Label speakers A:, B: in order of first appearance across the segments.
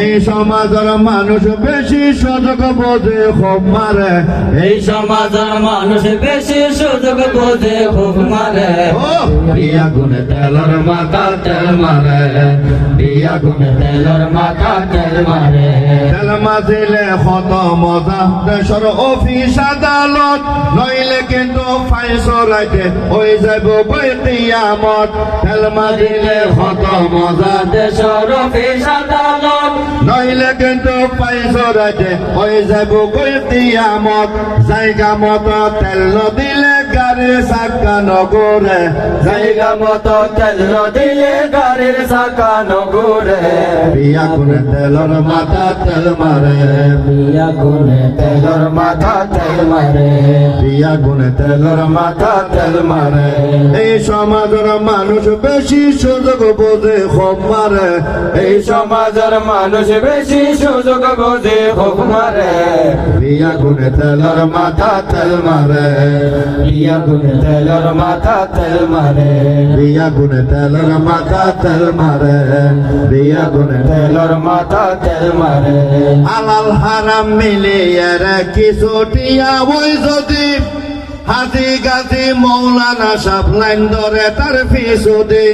A: এই সমাজের মানুষ বেশি সুযোগ বোঝে খুব মারে।
B: এই সমাজের মানুষ বেশি সুযোগ বোঝে খুব মারে।
A: বিয়া গুনে তেলর মাথা তেল মারে,
B: বিয়া গুনে তেলর মাথা তেল মারে।
A: তেল মাঝিলে কত মজা দেশের অফিস আদালত, নইলে কিন্তু ফাইসরাইতে হয়ে যাব বই কিয়ামত। তেল মাঝিলে কত মজা
B: দেশের অফিস আদালত,
A: নইলে কিন্তু ফাইসরাইতে হয়ে যাব বই কিয়ামত। জায়গা মতো তেল দিলে গাড়ির চাকা নগরে,
B: জায়গা মতো তেল দিলে গাড়ির চাকা নগরে।
A: বিয়া গুনে তেলর মাথা তেল মারে,
B: বিয়া গুনে তেলর মাথা তেল মারে।
A: বিয়া গুনে তেলর মাথা তেল মারে। এই সমাজের মানুষ বেশি সুযোগ বোঝে খুব মারে।
B: এই সমাজের মানুষ বেশি সুযোগ বোঝে খুব মারে।
A: বিয়া গুনে তেলর মাথা তেল মারে,
B: বিয়া গুনে তেলর মাথা তেল মারে।
A: বিয়া গুনে তেলর মাথা তেল মারে, বিয়া গুনে
B: তেলর মাথা তেল মারে।
A: হালাল হারাম মিলিয়ে রে কিছুটিয়া ওই যদি হাজি গাজি মৌলানা সাপ লাইন ধরে তার ফিসুদি।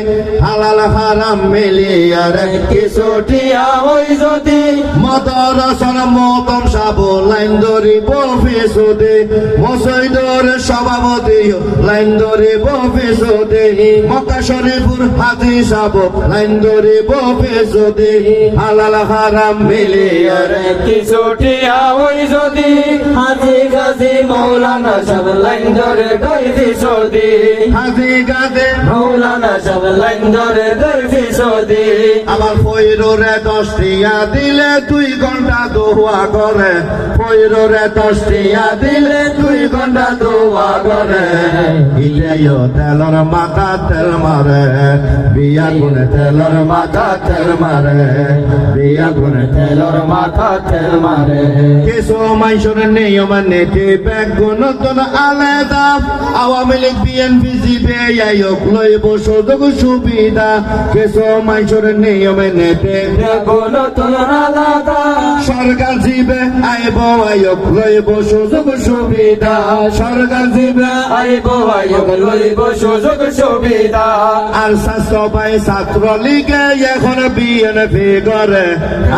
A: হালাল হারাম মিলিয়ে রে
B: কিছুটিয়া ওই যদি
A: মদরসন মতন সাব লাইন ধরিব ফিসুদি। মসজিদের সভাপতি লাইন ধরিব ফিসুদি। মক্কা শরীফুর হাজি সাব লাইন ধরিব ফিসুদি। হালাল হারাম মিলিয়ে রে
B: কিছুটিয়া ওই যদি হাজি গাজি মৌলানা সব লাইন ধরে দইবি সৌদি।
A: হাজি গাজে
B: মৌলানা সব লাইন ধরে দইবি সৌদি।
A: আবার ফইররে 10 টিয়া দিলে 2 ঘন্টা দোয়া করে। ফইররে 10 টিয়া দিলে 2 ঘন্টা দোয়া করে। ইলেও তেলর মাথা তেল মারে, বিয়া গুনে তেলর মাথা তেল মারে, বিয়া গুনে
B: তেলর মাথা তেল মারে।
A: কিছু মানুষের নিয়ম নীতি বেগুনতন আলাদা। আওয়ামী লীগ বিএনপি সিপিআই লইব সুযোগ সুবিধা। কিছু মানুষের নিয়ম নীতি
B: বেগুন তোর আলাদা।
A: সরকার জিবে আইব আয়োগ লইব সুযোগ সুবিধা। সরকার জিবে
B: আইব আয়োগ লইব সুযোগ সুবিধা।
A: আর স্বাস্থ্য ভাই ছাত্র লীগে এখন বিএনপি করে।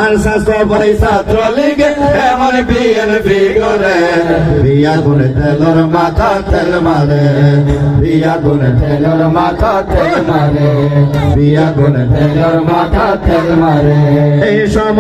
A: আর স্বাস্থ্য ভাই ছাত্র লীগে এখন বিএনপি করে। বিয়া গুনে তেলর মাথা তেল মারে, বিয়া গুনে
B: তেলর মাথা তেল মারে।
A: বিয়া গুনে
B: তেলর মাথা তেল মারে।
A: এই সমাজ